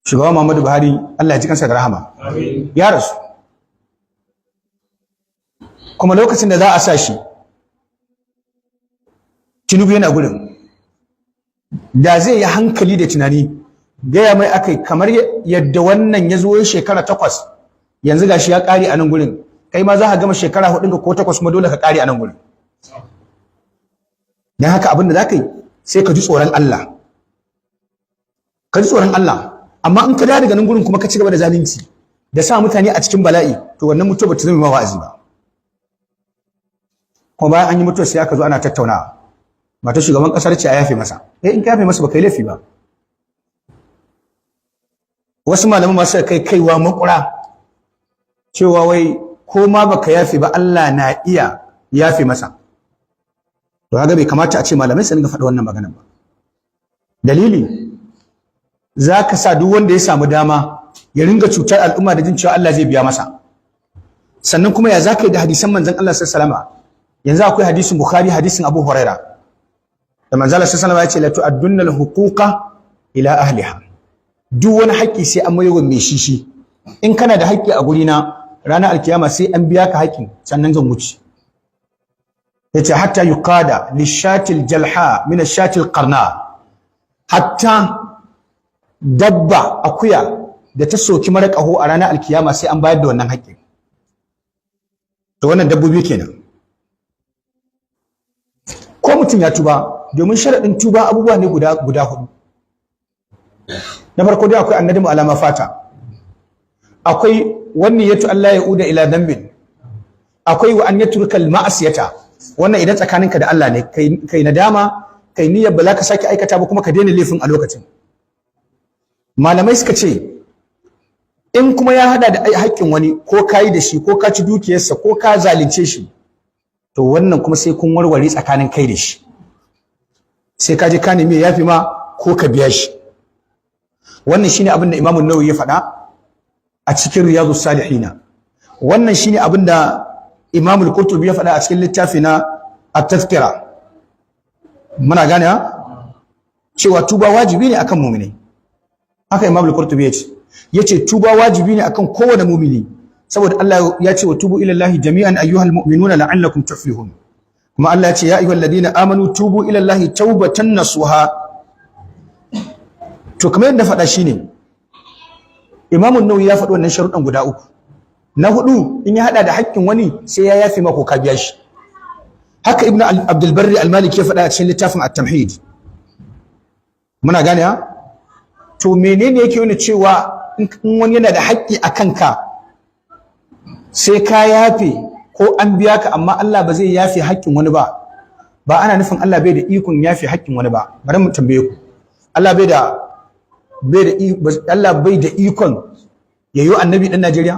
Shugaba Muhammadu Buhari Allah ya ji kansa da rahama ya rasu, kuma lokacin da za a sa shi Tinubu yana gurin, da zai yi hankali da tunani gaya mai akai kamar yadda wannan ya zo shekara 8 yanzu gashi ya kare a nan gurin, kai ma za ka gama shekara 4 ko 8 kuma dole ka kare a nan gurin. Dan haka abin da za ka yi sai ka ji tsoron Allah, ka ji tsoron Allah. Amma in ka dawo daga nan gurin kuma ka ci gaba da zalunci da sa mutane a cikin bala'i, to wannan mutuwa bata zama ma wa'azi ba. Kuma bayan an yi mutuwa sai aka zo ana tattaunawa, mata shugaban kasar ce a yafe masa. In ka yafe masa ba kai laifi ba. Wasu malaman masu kaiwa makura cewa wai ko ma baka yafe ba Allah na iya yafe masa. To haka bai kamata a ce malamai su dinga faɗa wannan maganar ba. Dalili za ka sa duk wanda ya samu dama ya ringa cutar al'umma da jin cewa Allah zai biya masa. Sannan kuma ya za ka yi da hadisan manzon Allah sallallahu alaihi wasallam. Yanzu akwai hadisin Bukhari, hadisin Abu Huraira da manzon Allah sallallahu alaihi wasallam ya ce la tu'addunna al-huquqa ila ahliha. Duk wani haƙƙi sai an mayo mai shi. In kana da haƙƙi a gurina ranar alkiyama sai an biya ka haƙƙin sannan zan wuce. Yace hatta yuqada lishatil jalha min ashatil qarna. Hatta dabba akuya da ta soki mara ƙaho a ranar alkiyama sai an bayar da wannan haƙƙin. To wannan dabbobi kenan. Ko mutum ya tuba, domin sharaɗin tuba abubuwa ne guda 4. Na farko dai akwai annadamu alama fata, akwai wani yatu Allah ya uda ila dambin, akwai wa an yatrukal ma'asiyata. Wannan idan tsakaninka da Allah ne kai nadama, kai niyyar ba za ka sake aikata ba kuma ka daina laifin a lokacin. Malamai suka ce in kuma ya hada da haƙƙin wani, ko ka yi da shi ko ka ci dukiyarsa ko ka zalunce shi, to wannan kuma sai kun warware tsakanin kai da shi, sai ka je ka nemi ya yafi ma ko ka biya shi. Wannan shine abin da Imam An-Nawawi ya faɗa a cikin Riyadus Salihin. Wannan shine abin da Imam Al-Qurtubi ya faɗa a cikin littafi na At-Tazkira. Muna gane cewa tuba wajibi ne akan mu'mini. Haka Imam Al-Qurtubi ya ce tuba wajibi ne akan kowane mu'mini, saboda Allah ya ce wa tubu ila Allah jami'an ayyuhal mu'minuna la'allakum tuflihun. Kuma Allah ya ce ya ayyuhal ladina amanu tubu ila Allah tawbatan nasuha. To kamar yadda faɗa shine Imam An-Nawawi ya faɗi wannan sharuɗan guda 3. Na 4 in ya hada da haƙƙin wani sai ya yafe maka ko ka biya shi. Haka Ibn Abdul Barri Al-Maliki ya faɗa a cikin littafin At-Tamhid. Muna gane ha? To menene yake nuna cewa in wani yana da haƙƙi a kanka sai ka yafe ko an biya ka, amma Allah ba zai yafe haƙƙin wani ba. Ba ana nufin Allah bai da ikon yafe haƙƙin wani ba. Bari mu tambaye ku. Allah bai da ikon yayi annabi dan Najeriya?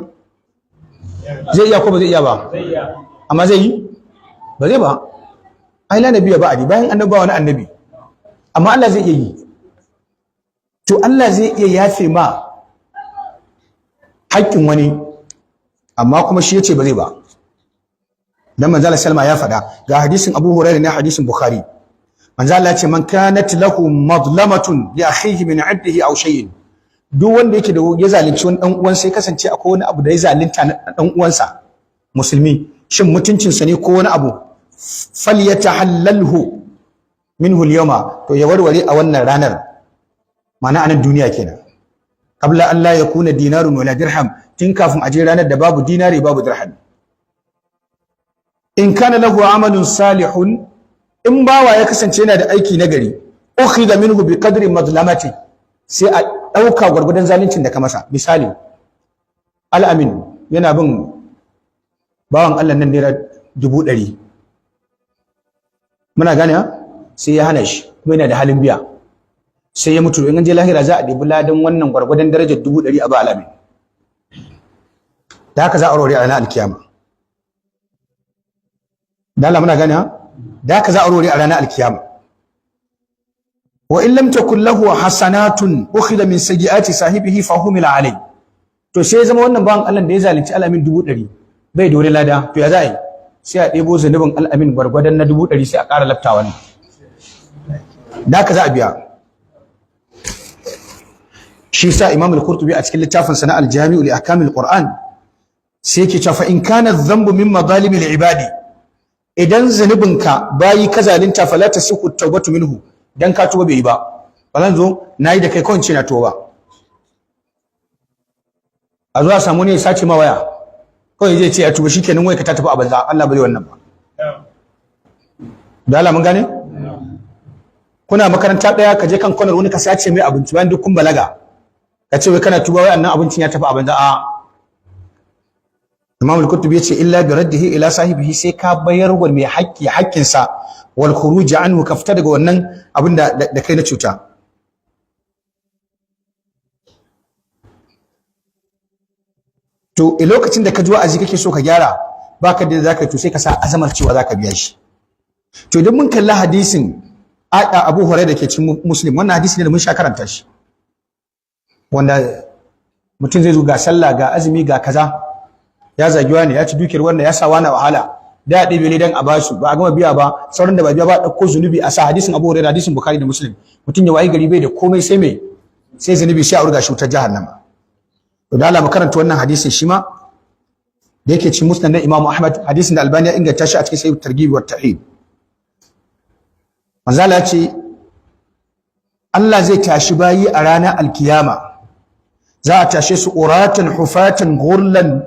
Zai iya ko ba zai iya ba? Zai iya. Amma zai yi? Ba zai ba. Ai la nabiyya ba'di, bayan annabi ba wani annabi. Amma Allah zai iya yi. To Allah zai iya yafe ma haƙƙin wani, amma kuma shi yace ba zai ba. Dan manzo Allah sallama ya faɗa ga hadisin Abu Hurairah ne, hadisin Bukhari. Manzo Allah ya ce man kanat lahu madlamatun li akhihi min 'abdihi aw shay'in. Duk wanda yake da ya zalunci wani dan uwan sai kasance akwai wani abu da ya zalunta na dan uwansa musulmi, shin mutuncin sa ne ko wani abu, falyatahallalhu minhu al-yawma, to ya warware a wannan ranar. Ma'ana anan duniya kenan. Qabla an la yakuna dinarun wala dirham, tun kafin aje ranar da babu dinari babu dirham. In kana lahu amalun salihun, in bawa ya kasance yana da aiki nagari, ukhidha minhu bi qadri madlamati, sai a dauka gurgudan zaluncin da ka masa. Misali, Al-Amin yana bin bawan Allah nan naira 100,000. Muna gane ha? Sai ya hana shi kuma yana da halin biya. Sai ya mutu, in an je lahira za a ɗebi ladan wannan gwargwadon darajar 100,000 a ba Al-Amin. Da haka za a aure a ranar alkiyama. Da Allah muna gane ha? Da haka za a aure a ranar alkiyama. Wa in lam takul lahu hasanatun ukhidha min sayyiati sahibihi fa humila alai. To sai zama wannan bawan Allah da ya zalunci Al-Amin 100,000 bai da wani lada, to ya za a yi? Sai a ɗebo zanubin Al-Amin gwargwadon na 100,000 sai a ƙara lafta wannan. Da haka za a biya. shi sa Imam al-Qurtubi a cikin littafin sa na al-Jami'u li ahkamil Qur'an sai yake cewa fa in kana dhanbu min madhalimil ibadi, idan zanubinka bayi ka zalunta fala tasihu tawbatu minhu, dan ka tuba bai ba zan zo nayi da kai kawai ce na tuba. A zuwa samu ne sace ma waya kawai zai ce ya tuba shikenan wai ka ta tafi a banza. Allah bai wannan ba. Da Allah mun gane? Kuna makaranta daya ka je kan kwanar wani ka sace mai abinci bayan duk kun balaga ka ce wai kana tuba wai annan abincin ya tafi a banza. A Imam al-Qurtubi yace illa bi raddihi ila sahibihi, sai ka bayar wa mai haƙƙi haƙƙinsa wal khuruj anhu, ka fita daga wannan abin da kai na cuta. To a lokacin da ka ji wa'azi kake so ka gyara baka da zaka to sai ka sa azamar cewa zaka biya shi. To idan mun kalla hadisin Abu Hurairah da ke cikin Muslim, wannan hadisi ne da mun sha karanta shi, wanda mutum zai zo ga sallah ga azumi ga kaza, ya zagi wani, ya ci dukiyar wannan, ya sa wani wahala, da ya ɗebe ne dan a basu ba a gama biya ba, sauran da ba biya ba ɗauko zunubi a sa. Hadisin Abu Hurairah, hadisin Bukhari da Muslim, mutum ya wayi gari bai da komai sai mai sai zunubi, sai a urga shi wutar jahannama. To da Allah mu karanta wannan hadisin shi ma da yake cikin Musnad na Imam Ahmad, hadisin da Albani ya inganta shi a cikin Sahih at-Targhib wa at-Tarhib. Manzo Allah ya ce Allah zai tashi bayi a ranar alkiyama, za a tashe su uratan hufatan ghurlan,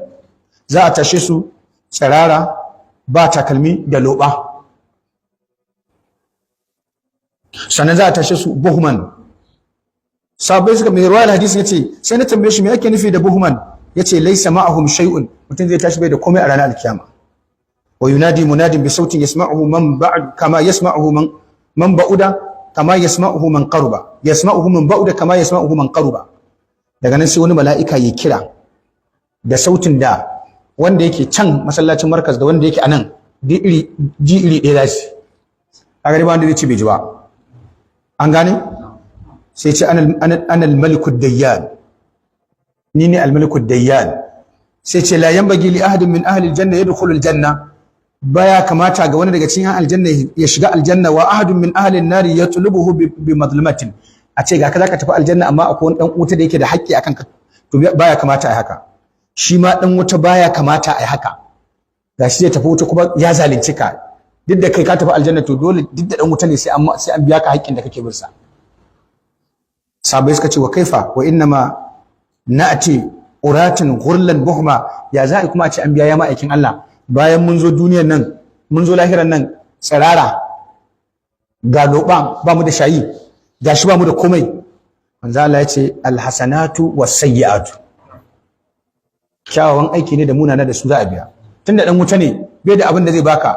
za a tashe su tsirara ba takalmi da loba, sannan za a tashe su buhman. Sabai suka mai ruwayar hadisi yace sai na tambaye shi me yake nufi da buhman, yace laysa ma'ahum shay'un, mutum zai tashi bai da komai a ranar alkiyama. Wa yunadi munadin bi sautin yasma'uhu man ba'd kama yasma'uhu man ba'uda kama yasma'uhu man qaruba, yasma'uhu man ba'uda kama yasma'uhu man qaruba. Daga nan sai wani mala'ika ya kira da sautin da wanda yake can masallacin markaz da wanda yake anan ji iri ɗaya zasu. A gari ba wanda zai ce bai ji ba. An gane? Sai ce ana al-maliku dayyan, ni ne al-maliku dayyan. Sai ce la yanbaghi li ahadin min ahli al-janna yadkhulu al-janna, baya kamata ga wani daga cikin aljanna ya shiga aljanna, wa ahadun min ahli an-nari yatlubuhu bi madlumatin, a ce ga ka zaka tafi aljanna amma akwai wani dan wuta da yake da haƙƙi akan ka, to baya kamata ai haka. Shi ma dan wuta baya kamata ai haka, gashi zai tafi wuta kuma ya zalunci ka, duk da kai ka tafi aljanna to dole duk da dan wuta ne sai an biya ka haƙƙin da kake bin sa. Sabai suka ce wa kaifa wa innama na'ti uratin ghurlan buhma, ya za'i kuma a ce an biya ya ma'aikin Allah bayan mun zo duniyar nan mun zo lahiran nan tsirara ga loban ba mu da shayi gashi ba mu da komai. Manzo Allah ya ce alhasanatu wasayyi'atu, kyawawan aiki ne da munana da su za a biya. Tunda dan wuta ne bai da abin da zai baka,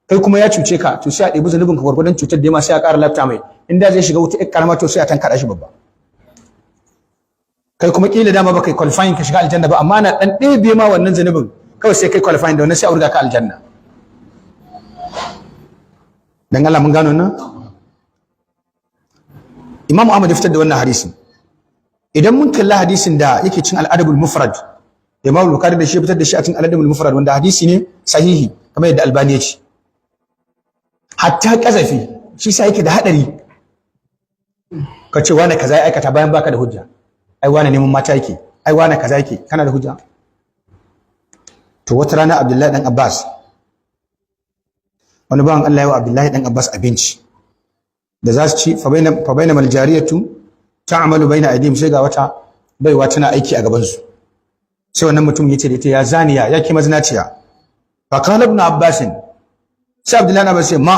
kai kuma ya cuce ka, to sai a ɗebi zunubin ka gwargwadon cutar da ya ma sai a ƙara lafta mai, inda zai shiga wuta ƙarama to sai a tankaɗa shi babba. Kai kuma kila dama baka qualifying ka shiga aljanna ba, amma na dan ɗebe ma wannan zunubin kawai sai kai qualifying da wannan sai a urga ka aljanna. Dan Allah mun gano nan? Imam Ahmad ya fitar da wannan hadisin. Idan mun kalla hadisin da yake cin al-Adabul Mufrad, Imam Bukhari da shi fitar da shi a cikin al-Adabul Mufrad, wanda hadisi ne sahihi kamar yadda Albani ya ce. Hatta kazafi shi sai yake da hadari. Ka ce wani kaza ya aikata bayan baka da hujja. Ai wani neman mata yake, ai wani kaza yake, kana da hujja? To wata rana Abdullahi dan Abbas, wani bawan Allah ya wa Abdullahi dan Abbas abinci da za su ci, fa bainama al-jariyatu ta'malu baina aydihim, sai ga wata baiwa tana aiki a gaban su. Sai wannan mutum yace da ita ya zaniya, ya ke mazinaciya. Fa qala ibn Abbas, sai Abdullahi Abbas ya ma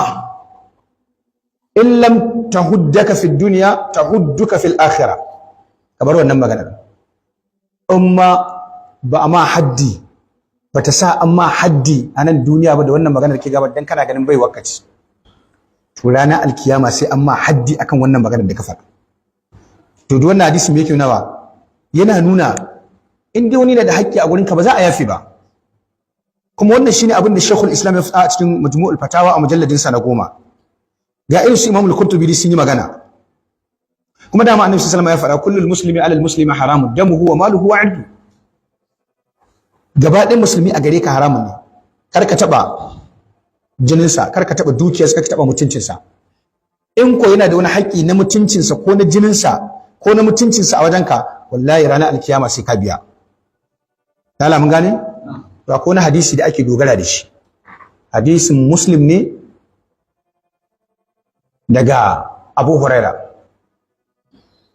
in lam tahuddaka fi dunya tahudduka fil akhirah, kabar wannan maganar. Umma ba amma haddi bata sa amma haddi a nan duniya ba da wannan maganar ke gaba, dan kana ganin bai wakaci, to ranar alkiyama sai amma haddi akan wannan maganar da ka faɗa. To da wannan hadisi me yake nawa? Yana nuna in dai wani na da haƙƙi a gurinka ba za a yafi ba. Kuma wannan shine abin da Sheikhul Islam ya faɗa a cikin Majmu'ul Fatawa a mujalladin sa na 10. Ga irin su Imam Al-Qurtubi sun yi magana. Kuma dama Annabi sallallahu alaihi wasallam ya faɗa kullul muslimi 'alal muslimi haramun damuhu wa maluhu wa 'irduhu. Gaba ɗayan musulmi a gare ka haramun ne, kar ka taɓa jininsa, kar ka taɓa dukiyarsa, kar ka taɓa mutuncinsa. In ko yana da wani haƙƙi na mutuncinsa ko na jininsa ko na mutuncinsa a wajenka wallahi ranar alkiyama sai ka biya. Dala mun gane? To akwai wani hadisi da ake dogara da shi. Hadisin Muslim ne daga Abu Huraira.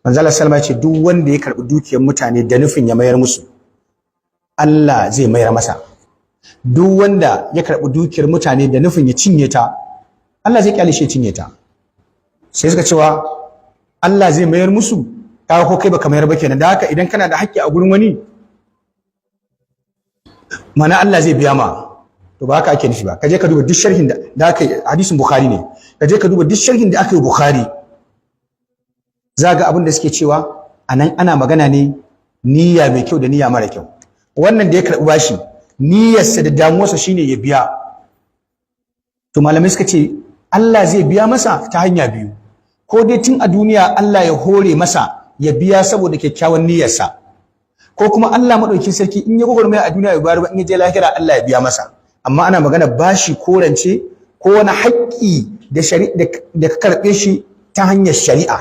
Manzo Allah sallama ya ce duk wanda ya karbi dukiyar mutane da nufin ya mayar musu, Allah zai mayar masa. Duk wanda ya karbi dukiyar mutane da nufin ya cinye ta, Allah zai kyale shi cinye ta. Sai suka cewa Allah zai mayar musu, kaga ko kai baka mayar ba kenan. Da haka idan kana da haƙƙi a gurin wani, mana Allah zai biya ma. To ba haka ake nufi ba. Kaje ka duba duk sharhin da aka yi, hadisin Bukhari ne. Kaje ka duba duk sharhin da aka yi Bukhari. Zaga abin da suke cewa anan ana magana ne niyya mai kyau da niyya mara kyau. Wannan da ya karɓi bashi, niyyarsa da damuwarsa shine ya biya. To malamai suka ce Allah zai biya masa ta hanya biyu. Ko dai tun a duniya Allah ya hore masa ya biya saboda kyakkyawan niyyarsa. Ko kuma Allah madaukakin sarki in ya gogormaya a duniya ya bayar ba, in ya je lahira Allah ya biya masa. Amma ana magana bashi ko rance ko wani haƙƙi da ka karɓe shi ta hanyar shari'a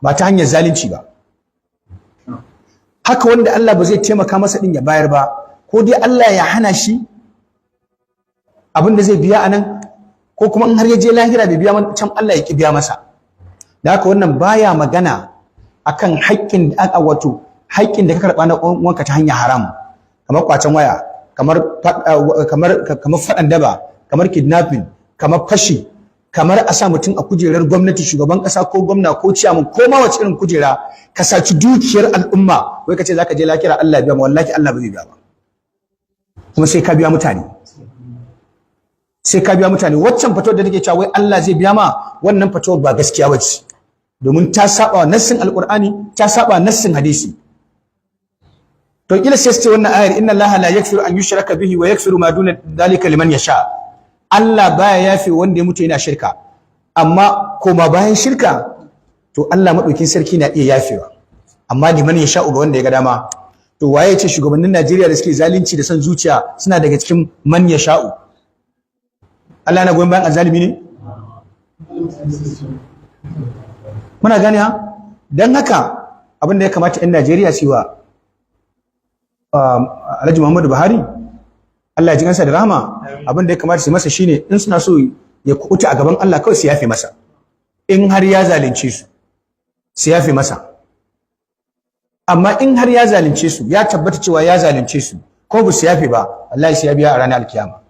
ba ta hanyar zalunci ba. Haka wanda Allah ba zai taimaka masa din ya bayar ba, ko dai Allah ya hana shi abin da zai biya anan, ko kuma in har ya je lahira bai biya can Allah ya ki biya masa. Da haka wannan baya magana akan haƙƙin da ka karɓa na wanka ta hanyar haram, kamar kwacen waya, kamar faɗan daba, kamar kidnapping, kamar fashi, kamar a sa mutum a kujerar gwamnati, shugaban ƙasa ko gwamna ko ciyaman ko ma wace irin kujera, ka saci dukiyar al'umma wai ka ce zaka je lahira Allah biya ma, wallahi Allah ba zai biya ba. Kuma sai ka biya mutane. Sai ka biya mutane. Waccan fatawar da take cewa wai Allah zai biya ma, wannan fatawar ba gaskiya bace. Domin ta saba nassin alqur'ani, ta saba nassin hadisi. To kila sai ce wannan ayar inna Allah la yaghfiru an yushraka bihi wa yaghfiru ma duna dhalika liman yasha. Allah baya yafe wanda ya mutu yana shirka, amma koma bayan shirka to Allah madaukin sarki na iya yafewa, amma liman yasha ga wanda ya ga dama. To waye ce shugabannin Najeriya da suke zalunci da son zuciya suna daga cikin man yasha'u? Allah na goyon bayan azalimi ne? Muna gane ha? Dan haka abin da ya kamata 'yan Najeriya su yi wa Alhaji Muhammadu Buhari, Allah ya ji kansa da rahama, abin da ya kamata su masa shine in suna so ya kuɓuta a gaban Allah kawai su yafe masa. In har ya zalunce su yafe masa. Amma in har ya zalunce su, ya tabbata cewa ya zalunce su, ko ba su yafe ba, wallahi sai ya biya a ranar alkiyama.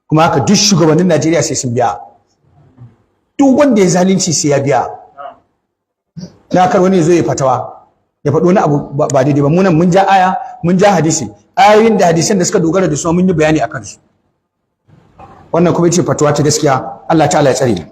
Kuma haka duk shugabannin Najeriya sai sun biya. Duk wanda ya zalunci sai ya biya. Na kar wani ya zo ya fatawa, ya faɗo wani abu ba daidai ba. Mu nan mun ja aya, mun ja hadisi. Ayoyin da hadisan da suka dogara da su mun yi bayani akan su. Wannan kuma ce fatawa ta gaskiya. Allah ta'ala ya tsare mu.